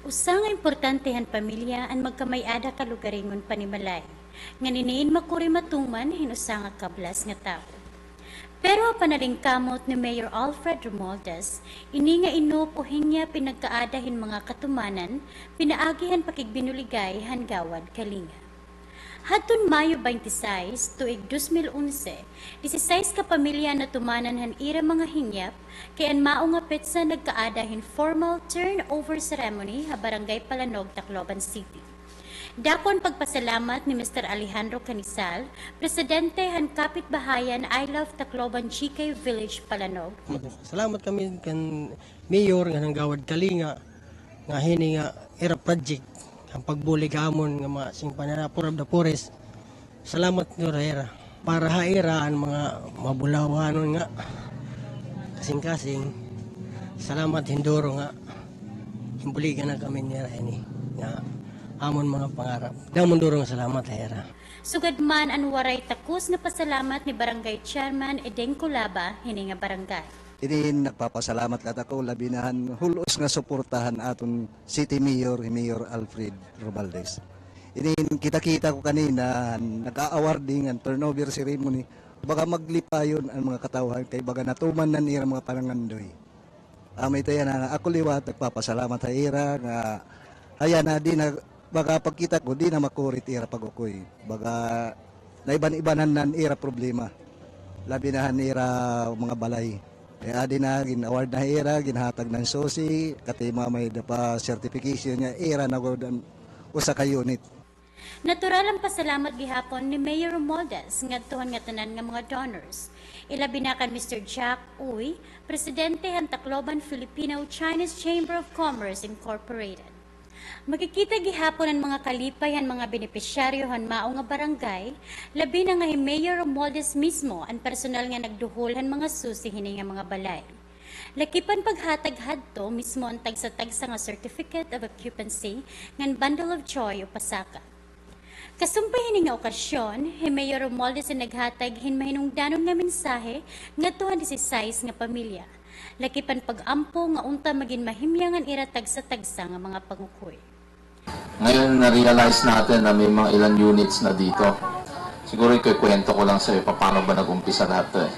Usa nga importantehan pamilya ang magkamay-ada ka lugaringon panimalay. Nga niniin makuri matuman hinusa nga kablas nga tao. Pero panaling kamot ni Mayor Alfred Romualdez, ini nga inupuhin niya pinagkaadahin mga katumanan, pinaagihan pakigbinuligay hangawad kalinga. Hadtun Mayo 26, tuig 2011, 16 ka pamilya na tumanan han ira mga hinyap, kay ang mao nga petsa nagkaadahin formal turnover ceremony ha Barangay Palanog, Tacloban City. Dakon pagpasalamat ni Mr. Alejandro Canisal, Presidente han Kapitbahayan I Love Tacloban GK Village, Palanog. Salamat kami kan Mayor nga nanggawad kalinga nga hini nga era project ang pagbuli gamon nga mga sing pananapur of the forest. Salamat nyo era para haira ang mga mabulawanon nga kasing-kasing. Salamat hindoro nga himbuligan na kami nira ini nga amon mga pangarap. Damon duro nga salamat era. Sugad man ang waray takus nga pasalamat ni Barangay Chairman Edeng Culaba hini nga barangay. Ini nagpapasalamat lat ako labinahan hulos nga suportahan aton City Mayor Alfred Romualdez. Ini kita-kita ko kanina nag-awarding ang turnover ceremony. Baka maglipayon ang mga katawhan kay baga natuman na nira mga panangandoy. Amay tayo na ako liwat nagpapasalamat sa ira nga ayan na di na baga pagkita ko di na makurit ira pagukoy. Baga naiban-ibanan nan ira problema. Labinahan ira mga balay. Kaya di na gin-award na era, ginhatag ng sosi, katima may pa certification niya, era na usa ka unit. Natural ang pasalamat gihapon ni Mayor Romualdez ngadtuhan nga tanan nga mga donors. Ilabi na kan Mr. Jack Uy, Presidente ng Tacloban Filipino-Chinese Chamber of Commerce Incorporated. Makikita gihapon ang mga kalipay ang mga benepisyaryo han mao nga barangay, labi na nga Mayor Romualdez mismo ang personal nga nagduhol han mga susi hini nga mga balay. Lakipan paghatag hadto mismo ang tagsa-tagsa nga Certificate of Occupancy ngan Bundle of Joy o pasaka. Kasumpay hini nga okasyon, Mayor Romualdez ang naghatag hinmahinungdanon nga mensahe ngadto 16 nga pamilya. Lakipan pag-ampo nga unta maging mahimyangan ira tagsa-tagsa nga mga pangukoy. Ngayon na-realize natin na may mga ilang units na dito. Siguro ikukwento ko lang sa iyo paano ba nag-umpisa lahat ito eh.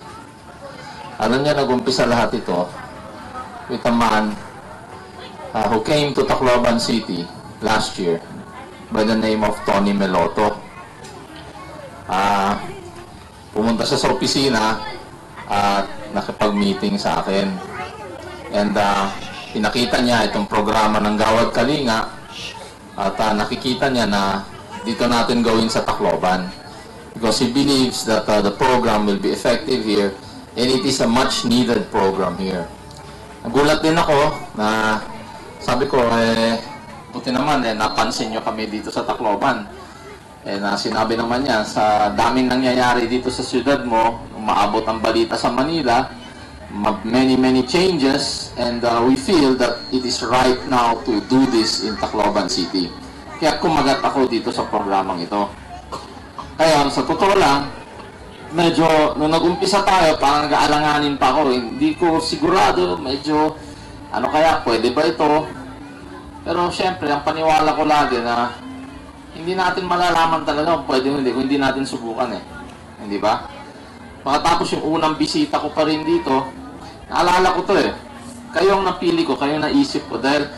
Alam niya nag-umpisa lahat ito with a man who came to Tacloban City last year by the name of Tony Meloto. Pumunta siya sa opisina at nakipag-meeting sa akin. And pinakita niya itong programa ng Gawad Kalinga at nakikita niya na dito natin gawin sa Tacloban. Because he believes that the program will be effective here and it is a much needed program here. Nagulat din ako na sabi ko, buti naman napansin nyo kami dito sa Tacloban. Sinabi naman niya, sa daming nangyayari dito sa siyudad mo, umaabot ang balita sa Manila, many changes, and we feel that it is right now to do this in Tacloban City. Kaya kumagat ako dito sa programang ito. Kaya sa totoo lang, medyo nung nag-umpisa tayo, parang nag-aalanganin pa ako. Hindi ko sigurado, medyo ano kaya, pwede ba ito? Pero syempre, ang paniwala ko lagi na hindi natin malalaman talaga kung pwede kung hindi natin subukan eh. Hindi ba? Pagkatapos yung unang bisita ko pa rin dito, naalala ko to eh. Kayo ang napili ko, kayo ang naisip ko. Dahil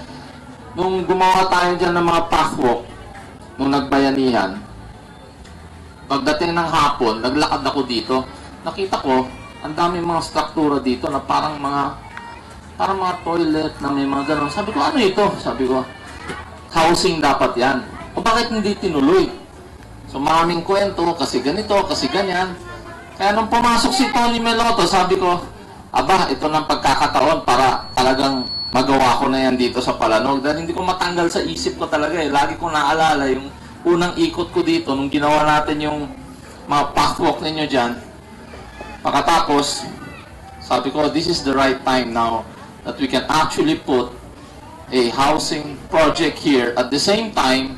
nung gumawa tayo dyan ng mga pathwalk, nung nagbayanihan, pagdating ng hapon, naglakad ako dito, nakita ko, ang daming mga struktura dito na parang mga toilet na may mga gano'n. Sabi ko, ano ito? Sabi ko, housing dapat yan. O bakit hindi tinuloy? So maraming kwento, kasi ganito, kasi ganyan. Kaya nung pumasok si Tony Meloto, sabi ko, aba, ito ng pagkakataon para talagang magawa ko na yan dito sa Palanog. Dahil hindi ko matanggal sa isip ko talaga eh. Lagi ko naalala yung unang ikot ko dito, nung ginawa natin yung mga pathwalk ninyo dyan. Pagkatapos, sabi ko, this is the right time now that we can actually put a housing project here. At the same time,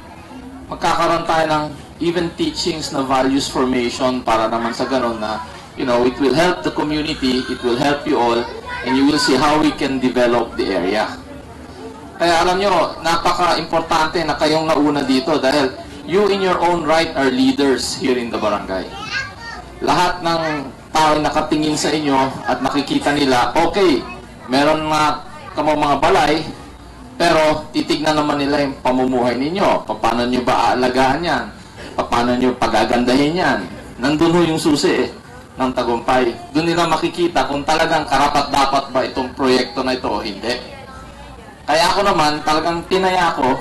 magkakaroon tayo ng even teachings na values formation para naman sa ganun na, you know, it will help the community, it will help you all, and you will see how we can develop the area. Kaya alam nyo, napaka-importante na kayong nauna dito dahil you in your own right are leaders here in the barangay. Lahat ng tao nakatingin sa inyo at nakikita nila, okay, meron nga kamo mga balay, pero titignan naman nila yung pamumuhay ninyo. Paano nyo ba aalagaan yan? Paano nyo pagagandahin yan? Nandun ho yung susi ng tagumpay. Doon nila makikita kung talagang karapat-dapat ba itong proyekto na ito o hindi. Kaya ako naman, talagang tinaya ko,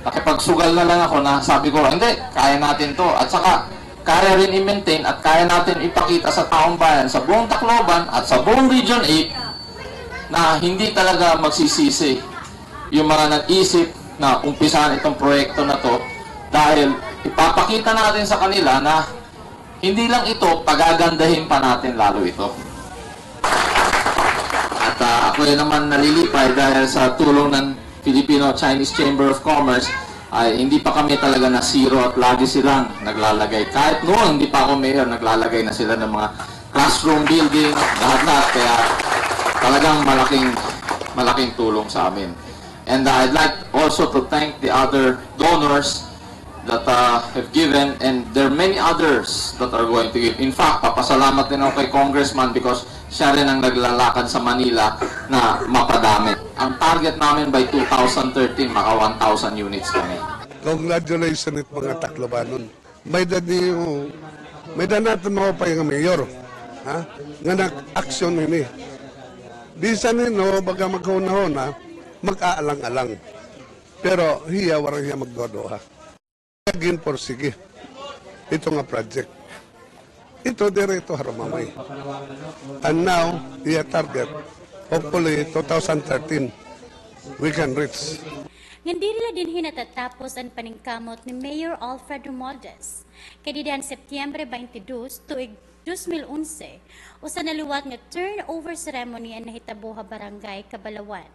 nakipagsugal na lang ako na sabi ko, hindi, kaya natin to. At saka, kaya rin i-maintain at kaya natin ipakita sa taong bayan, sa buong Tacloban at sa buong Region 8 na hindi talaga magsisisi yung mga nag-isip na umpisahan itong proyekto na to dahil ipapakita natin sa kanila na hindi lang ito, pagagandahin pa natin lalo ito. At ako rin naman nalilipay dahil sa tulong ng Filipino-Chinese Chamber of Commerce ay hindi pa kami talaga na zero at lagi silang naglalagay. Kahit noon, hindi pa ako mayor, naglalagay na sila ng mga classroom building, lahat-lahat. Kaya talagang malaking tulong sa amin. And I'd like also to thank the other donors that have given, and there are many others that are going to give. In fact, papasalamat din ako kay Congressman because siya rin ang naglalakad sa Manila na mapadami. Ang target namin by 2013, maka 1,000 units kami. Congratulations at mga Taclobanon. May natin mapapay ng mayor. Ha? Nga nag-aksyon ini. Bisan nino, baga magkauna-una, mag-aalang-alang. Pero hiya, warang hiya magdodoha. Agin por sige. Ito nga project. Ito direto haramamay. And now, iya target. Hopefully, 2013, we can reach. Ngandiri din hinatatapos ang paningkamot ni Mayor Alfred Romualdez. Kadidan Setyembre 22, tuig 2011, usa naluwat nga turnover ceremony ang nahitabuha barangay Kabalawan.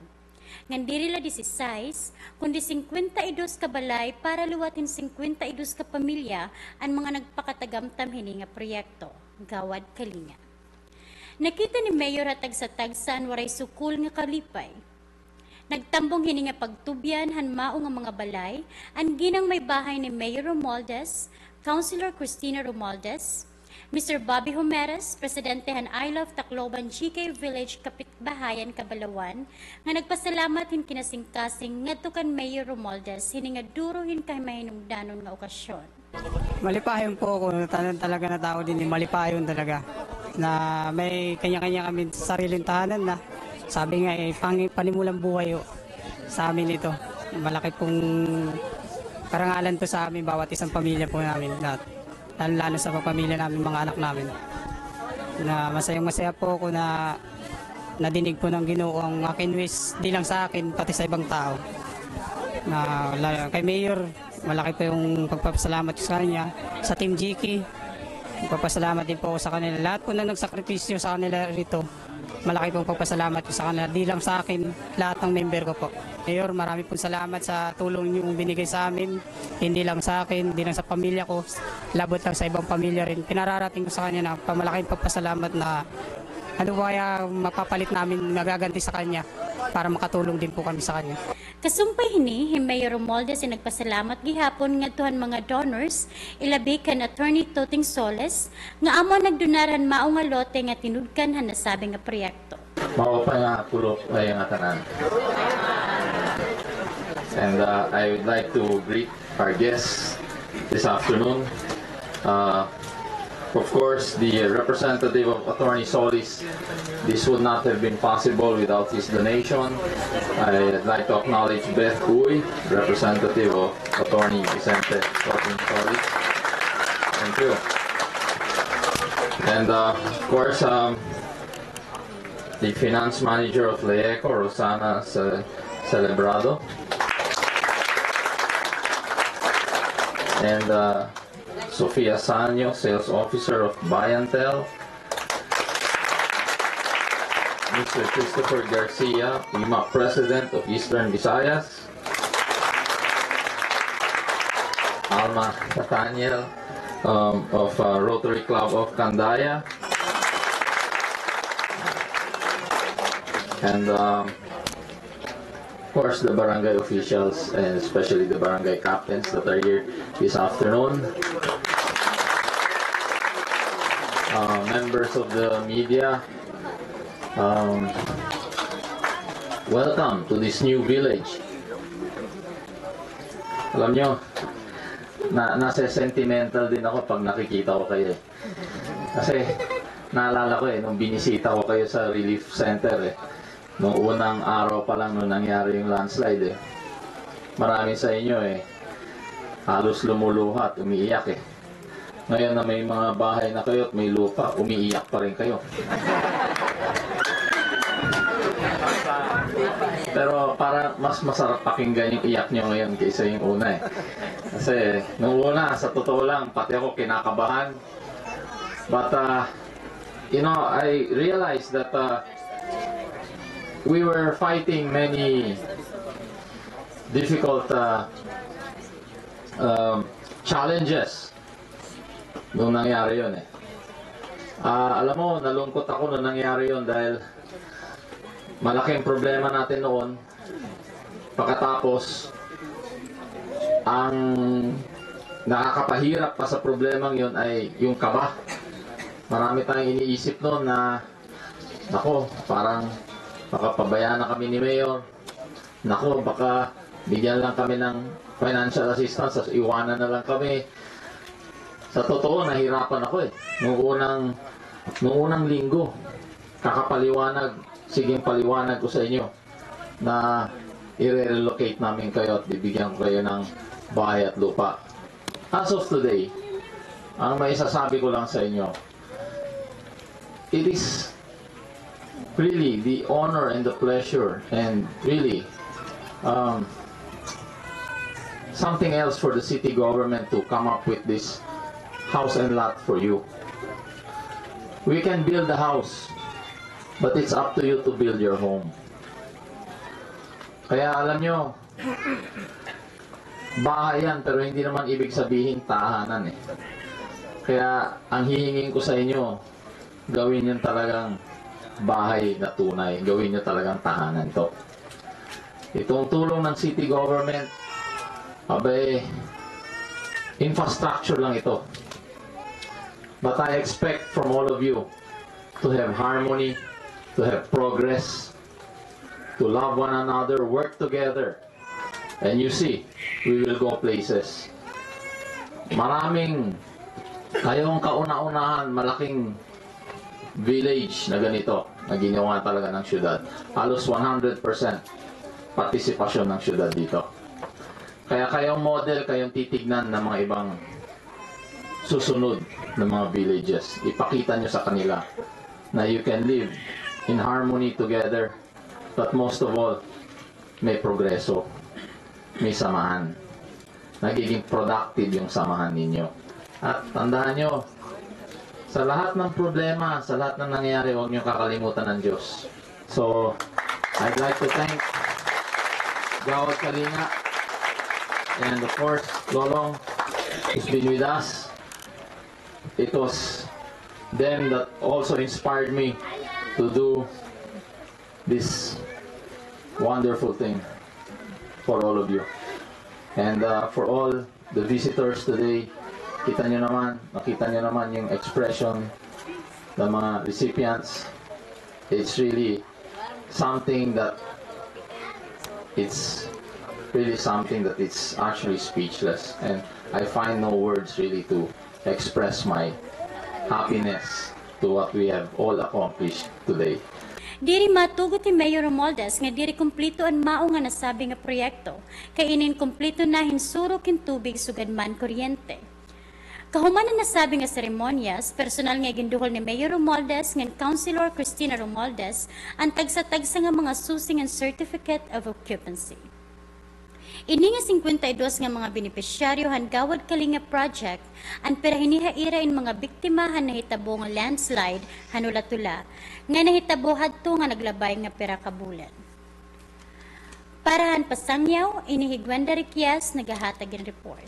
Ngandiri la 16, kundi 52 ka balay para luwatin 52 ka pamilya ang mga nagpakatagamtam hini nga proyekto, Gawad Kalinga. Nakita ni Mayor hatag sa tagsan waray sukul nga kalipay. Nagtambong hini nga pagtubyan hanmao nga mga balay, ang ginang may bahay ni Mayor Romualdez, Councilor Cristina Romualdez, Mr. Bobby Homeres, Presidente han I Love Tacloban GK Village Kapitbahayan Kabalawan, nga nagpasalamat hin kinasing-kasing ngadto kan Mayor Romualdez hini nga duruhin kay mahinungdanon nga okasyon. Malipayon po ako, talaga na tao din, malipayon talaga. Na may kanya-kanya kami sariling tahanan na. Sabi nga panimulang buhay sa amin ito. Malaki pong karangalan to sa amin, bawat isang pamilya po namin. Lalo sa pamilya namin, mga anak namin. Na masayang-masaya po ako na nadinig po ng Ginoo ang akin wish, di lang sa akin, pati sa ibang tao. Na kay Mayor, malaki po yung pagpapasalamat sa kanya, sa Team GK. Pagpapasalamat din po sa kanila. Lahat po na nagsakripisyo sa kanila rito. Malaki pong pagpasalamat po sa kanila. Di lang sa akin, lahat ng member ko po. Mayor, marami pong salamat sa tulong niyong binigay sa amin. Hindi lang sa akin, hindi lang sa pamilya ko. Labot lang sa ibang pamilya rin. Pinararating ko sa kanya na pamalaking pagpasalamat na ano kaya mapapalit namin, magaganti sa kanya para makatulong din po kami sa kanya. Kasumpay hini, Mayor Romualdez ay nagpasalamat gihapon nga tuhan mga donors, ilabi kan Attorney Toting Soles, nga amo nagdunaran mao nga lote nga tinudkan han nasabi nga proyekto. Mao pa nga pulok ay nga tanan. And I would like to greet our guests this afternoon. Of course, the representative of Attorney Solis, this would not have been possible without his donation. I'd like to acknowledge Beth Uy, representative of Attorney Vicente Solis. Thank you. And of course, the finance manager of LEECO, Rosana Celebrado. And Sofia Sanyo, Sales Officer of Bayantel. Mr. Christopher Garcia, IMA President of Eastern Visayas. Alma Nathaniel of Rotary Club of Candaya. And course, the barangay officials and especially the barangay captains that are here this afternoon. Members of the media, welcome to this new village. Alam nyo, nasa sentimental din ako pag nakikita ko kayo. Kasi naalala ko nung binisita ko kayo sa relief center nung unang araw pa lang nung nangyari yung landslide Marami sa inyo halos lumuluha at umiiyak Ngayon na may mga bahay na kayo at may lupa, umiiyak pa rin kayo. Pero para mas masarap pakinggan yung iyak nyo ngayon kaysa yung una Kasi nung una, sa totoo lang, pati ako kinakabahan. But, you know, I realized that we were fighting many difficult challenges nung nangyari yun alam mo, nalungkot ako nung nangyari yun dahil malaking problema natin noon. Pagkatapos, ang nakakapahirap pa sa problemang yun ay yung kaba. Marami tayong iniisip noon na, nako, parang baka pabayaan na kami ni Mayor. Nako, baka bigyan lang kami ng financial assistance, iwanan na lang kami. Sa totoo, nahirapan ako Noong unang linggo, siging paliwanag ko sa inyo na i-relocate namin kayo at bibigyan ko kayo ng bahay at lupa. As of today, ang may sasabi ko lang sa inyo, it is really the honor and the pleasure and really something else for the city government to come up with this house and lot for you. We can build a house, but it's up to you to build your home. Kaya alam nyo, bahay yan, pero hindi naman ibig sabihin tahanan Kaya ang hihingin ko sa inyo, gawin nyo talagang bahay na tunay. Gawin nyo talagang tahanan to. Itong tulong ng city government, infrastructure lang ito. But I expect from all of you to have harmony, to have progress, to love one another, work together. And you see, we will go places. Maraming kayong kauna-unahan, malaking village na ganito, na ginawa talaga ng syudad. Halos 100% partisipasyon ng syudad dito. Kaya kayong model, kayong titignan ng mga ibang susunod ng mga villages. Ipakita nyo sa kanila na you can live in harmony together, but most of all, may progreso, may samahan. Nagiging productive yung samahan ninyo. At tandaan nyo, sa lahat ng problema, sa lahat ng nangyayari, huwag nyo kakalimutan ng Diyos. So, I'd like to thank Gawad Kalinga and of course, Lolong, who's been with us. It was them that also inspired me to do this wonderful thing for all of you. And for all the visitors today, nakita nyo naman yung expression ng mga recipients. It's really something that it's actually speechless. And I find no words really to express my happiness to what we have all accomplished today. Diri matugot ni Mayor Romualdez nga diri kumplito ang mao nga nasabi nga proyekto, kay inin kumplito na hinsuro kin tubig sugad man kuryente. Kahuman na nasabi nga seremonyas, personal nga ginduhol ni Mayor Romualdez nga Councilor Cristina Romualdez ang tagsa-tagsa nga mga susing and certificate of occupancy. Ini nga 52 nga mga benepisyaryo han Gawad Kalinga project ang perahinihaira in mga biktima han nahitabo nga landslide hanulatula nga nahitabo hadto nga naglabay nga pera ka bulan. Para han pasangyaw inihigwanda Rikyas nagahatag ang report.